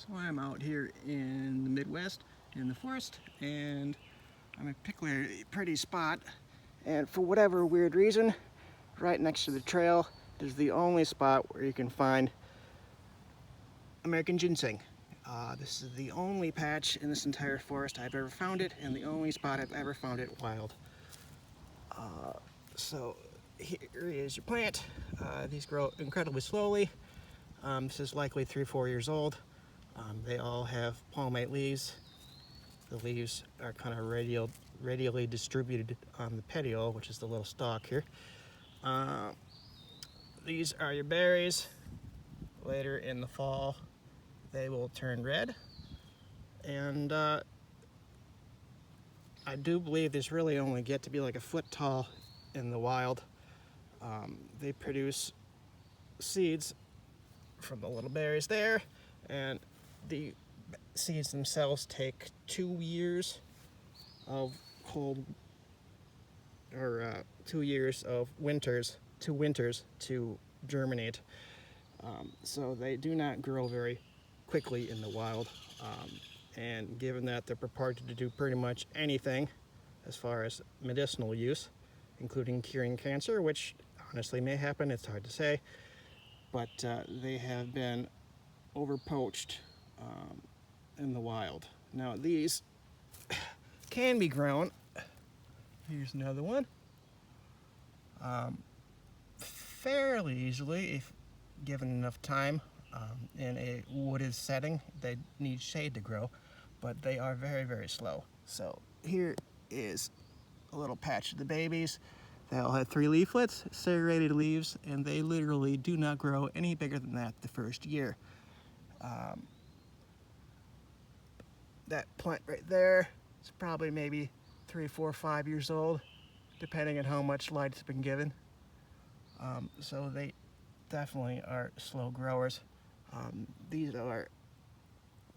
So I'm out here in the Midwest in the forest, and I'm in a particularly pretty spot, and for whatever weird reason, right next to the trail is the only spot where you can find American ginseng. This is the only patch in this entire forest I've ever found it, and the only spot I've ever found it wild. So here is your plant. These grow incredibly slowly. This is likely 3 or 4 years old. They all have palmate leaves. The leaves are kind of radially distributed on the petiole, which is the little stalk here. These are your berries. Later in the fall, they will turn red. And I do believe these really only get to be like a foot tall in the wild. They produce seeds from the little berries there, and the seeds themselves take 2 years of cold, or 2 years of winters, 2 winters to germinate. So they do not grow very quickly in the wild. And given that they're purported to do pretty much anything as far as medicinal use, including curing cancer, which honestly may happen, it's hard to say, but they have been overpoached in the wild. Now these can be grown. Here's another one. Fairly easily if given enough time. In a wooded setting, they need shade to grow, but they are very, very slow. So here is a little patch of the babies. They all have 3 leaflets, serrated leaves, and they literally do not grow any bigger than that the first year. That plant right there is probably maybe 3, 4, 5 years old, depending on how much light it's been given. So they definitely are slow growers. These are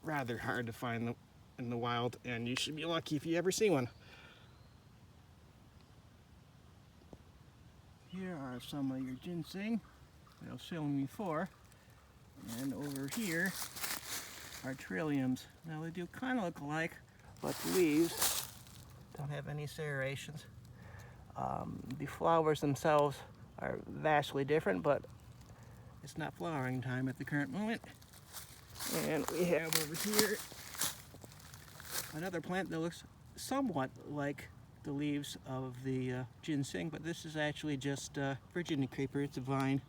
rather hard to find in the wild, and you should be lucky if you ever see one. Here are some of your ginseng that I was showing you before, and over here are trilliums. Now they do kind of look alike, but the leaves don't have any serrations. The flowers themselves are vastly different, but it's not flowering time at the current moment. And we have over here another plant that looks somewhat like the leaves of the ginseng, but this is actually just Virginia creeper. It's a vine.